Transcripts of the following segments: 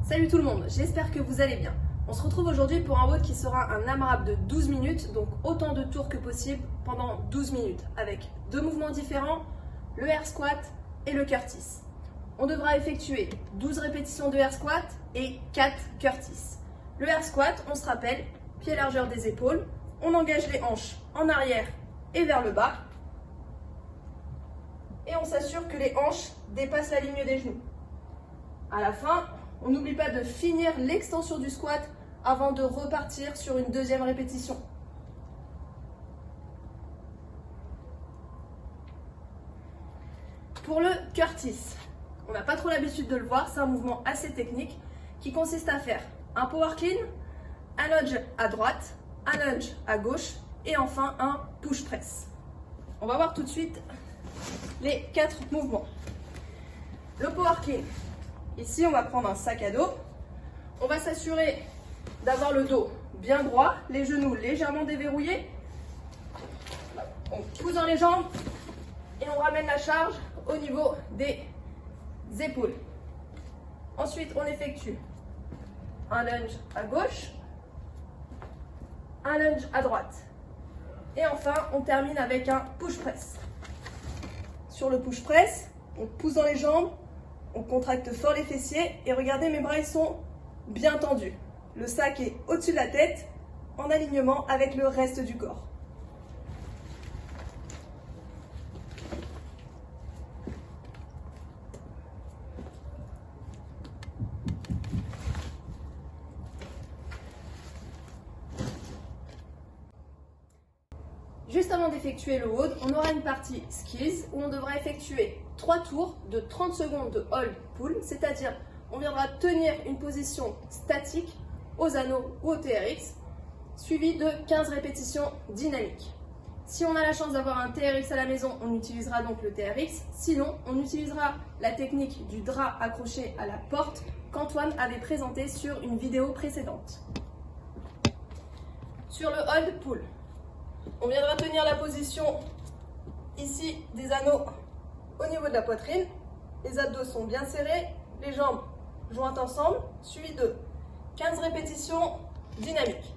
Salut tout le monde, j'espère que vous allez bien. On se retrouve aujourd'hui pour un WOD qui sera un AMRAP de 12 minutes, donc autant de tours que possible pendant 12 minutes, avec deux mouvements différents, le air squat et le Curtis. On devra effectuer 12 répétitions de air squat et 4 Curtis. Le air squat, on se rappelle, pied largeur des épaules, on engage les hanches en arrière et vers le bas, et on s'assure que les hanches dépassent la ligne des genoux. À la fin, on n'oublie pas de finir l'extension du squat avant de repartir sur une deuxième répétition. Pour le Curtis, on n'a pas trop l'habitude de le voir, c'est un mouvement assez technique qui consiste à faire un power clean, un lunge à droite, un lunge à gauche et enfin un push press. On va voir tout de suite les 4 mouvements. Le power clean. Ici, on va prendre un sac à dos. On va s'assurer d'avoir le dos bien droit, les genoux légèrement déverrouillés. On pousse dans les jambes et on ramène la charge au niveau des épaules. Ensuite, on effectue un lunge à gauche, un lunge à droite. Et enfin, on termine avec un push press. Sur le push press, on pousse dans les jambes, on contracte fort les fessiers et regardez, mes bras ils sont bien tendus. Le sac est au-dessus de la tête, en alignement avec le reste du corps. Juste avant d'effectuer le WOD, on aura une partie skills où on devra effectuer 3 tours de 30 secondes de hold pull, c'est-à-dire on viendra tenir une position statique aux anneaux ou au TRX, suivi de 15 répétitions dynamiques. Si on a la chance d'avoir un TRX à la maison, on utilisera donc le TRX, sinon on utilisera la technique du drap accroché à la porte qu'Antoine avait présenté sur une vidéo précédente. Sur le hold pull, on viendra tenir la position ici des anneaux au niveau de la poitrine. Les abdos sont bien serrés, les jambes jointes ensemble, suivi de 15 répétitions dynamiques.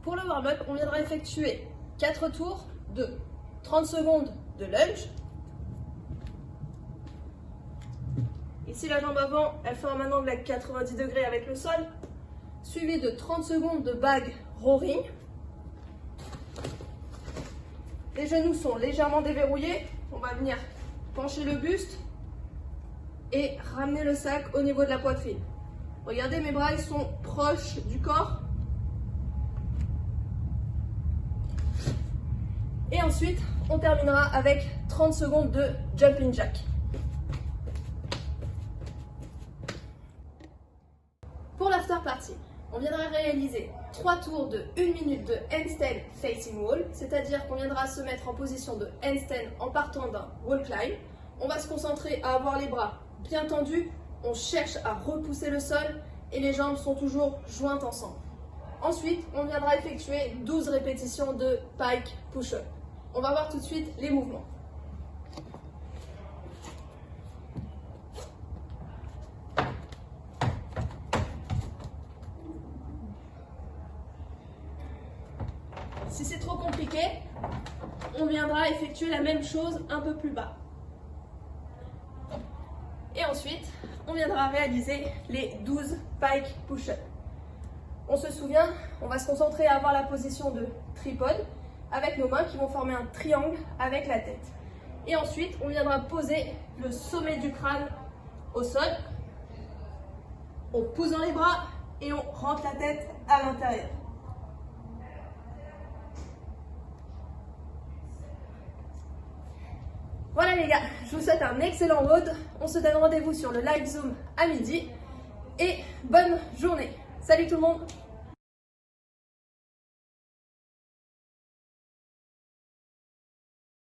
Pour le warm-up, on viendra effectuer 4 tours de 30 secondes de lunge. Ici, la jambe avant, elle forme un angle à 90 degrés avec le sol, suivi de 30 secondes de bag rowing. Les genoux sont légèrement déverrouillés. On va venir pencher le buste et ramener le sac au niveau de la poitrine. Regardez, mes bras ils sont proches du corps. Et ensuite, on terminera avec 30 secondes de jumping jack. Pour l'after party, on viendra réaliser 3 tours de 1 minute de handstand facing wall, c'est-à-dire qu'on viendra se mettre en position de handstand en partant d'un wall climb. On va se concentrer à avoir les bras bien tendus, on cherche à repousser le sol et les jambes sont toujours jointes ensemble. Ensuite, on viendra effectuer 12 répétitions de pike push-up. On va voir tout de suite les mouvements. Si c'est trop compliqué, on viendra effectuer la même chose un peu plus bas. Et ensuite, on viendra réaliser les 12 pike push-up. On se souvient, on va se concentrer à avoir la position de tripode avec nos mains qui vont former un triangle avec la tête. Et ensuite, on viendra poser le sommet du crâne au sol. On pousse dans les bras et on rentre la tête à l'intérieur. Voilà les gars, je vous souhaite un excellent WOD. On se donne rendez-vous sur le live Zoom à midi. Et bonne journée. Salut tout le monde!